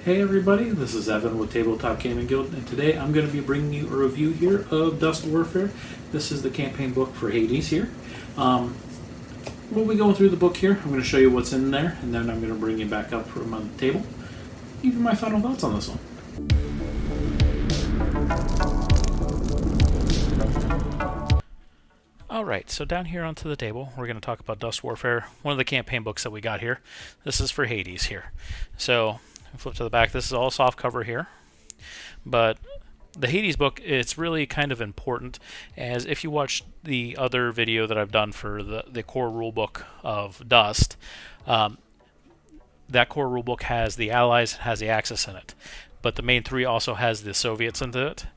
Hey everybody, this is Evan with Tabletop Gaming Guild, and today I'm going to be bringing you a review here of Dust Warfare. This is the campaign book for Hades here. We'll be going through the book here. I'm going to show you what's in there, and then I'm going to bring you back up from on the table. Give you my final thoughts on this one. Alright, so down here onto the table, we're going to talk about Dust Warfare, one of the campaign books that we got here. This is for Hades here. So, flip to the back, this is all soft cover here. But the Hades book, it's really kind of important, as if you watch the other video that I've done for the core rulebook of Dust, that core rulebook has the Allies and has the Axis in it. But the main three also has the Soviets into it.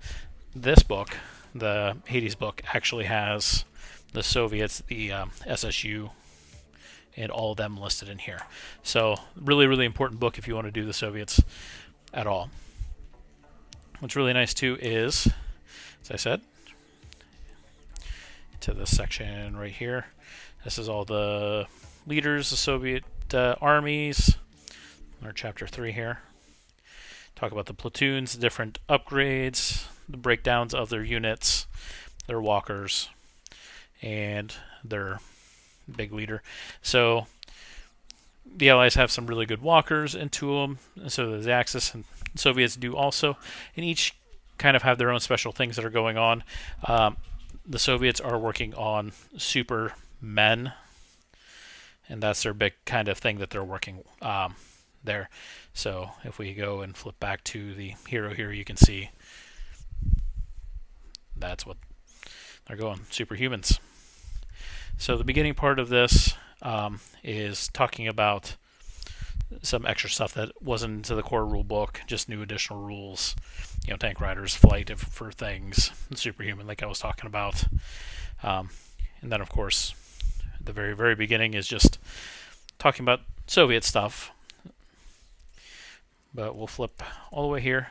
This book, the Hades book, actually has the Soviets, the SSU, and all of them listed in here. So really, really important book if you want to do the Soviets at all. What's really nice too is, as I said, to this section right here, this is all the leaders, the Soviet armies, our chapter 3 here. Talk about the platoons, the different upgrades, the breakdowns of their units, their walkers, and their big leader. So the Allies have some really good walkers into them, and so does the Axis, and Soviets do also, and each kind of have their own special things that are going on. The Soviets are working on super men, and that's their big kind of thing that they're working there. So if we go and flip back to the hero here, you can see that's what they're going, superhumans. So the beginning part of this is talking about some extra stuff that wasn't into the core rule book, just new additional rules, you know, tank riders, flight for things, superhuman like I was talking about. And then of course the very, very beginning is just talking about Soviet stuff. But we'll flip all the way here.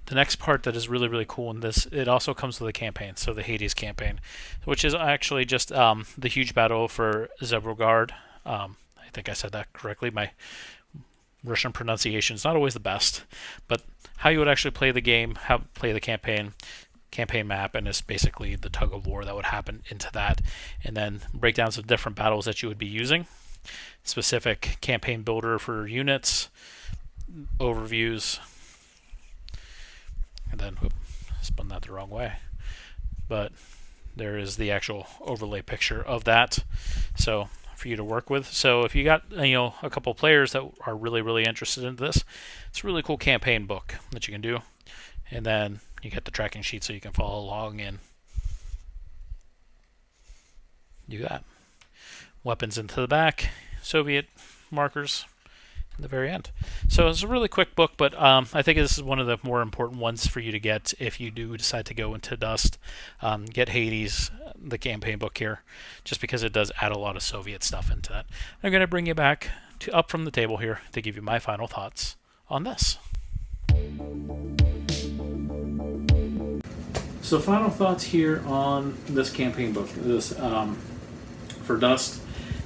The next part that is really, really cool in this, it also comes with a campaign, so the Hades campaign, which is actually just the huge battle for Zebrogard. I think I said that correctly. My Russian pronunciation is not always the best, but how you would actually play the game, how play the campaign map, and it's basically the tug of war that would happen into that, and then breakdowns of different battles that you would be using, specific campaign builder for units, overviews. And then, whoop, spun that the wrong way. But there is the actual overlay picture of that, so for you to work with. So if you got a couple players that are really, really interested in this, it's a really cool campaign book that you can do. And then you get the tracking sheet so you can follow along and do that. Weapons into the back, Soviet markers at the very end. So it's a really quick book, but I think this is one of the more important ones for you to get if you do decide to go into Dust. Get Hades, the campaign book here, just because it does add a lot of Soviet stuff into that. I'm going to bring you back up from the table here to give you my final thoughts on this. So final thoughts here on this campaign book, this for Dust.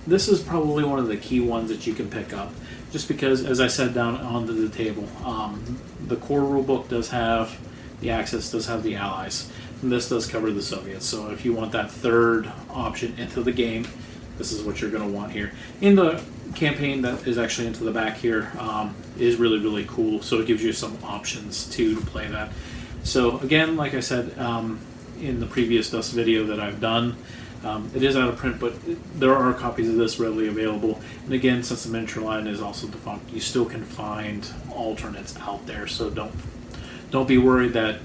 This is probably one of the key ones that you can pick up, just because, as I said down onto the table, the core rulebook does have the Axis, does have the Allies, and this does cover the Soviets. So if you want that third option into the game, this is what you're going to want here. In the campaign that is actually into the back here is really, really cool, so it gives you some options to play that. So again, like I said in the previous Dust video that I've done, it is out of print, but there are copies of this readily available. And again, since the miniature line is also defunct, you still can find alternates out there. So don't be worried that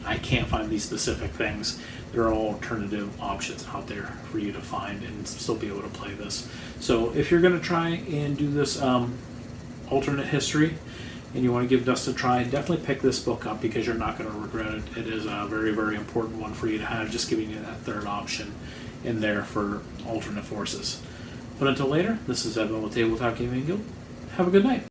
I can't find these specific things. There are alternative options out there for you to find and still be able to play this. So if you're going to try and do this alternate history, and you want to give Dust a try, definitely pick this book up because you're not going to regret it. It is a very, very important one for you to have, just giving you that third option in there for alternate forces. But until later, this is Evan with Tabletop Gaming Guild. Have a good night.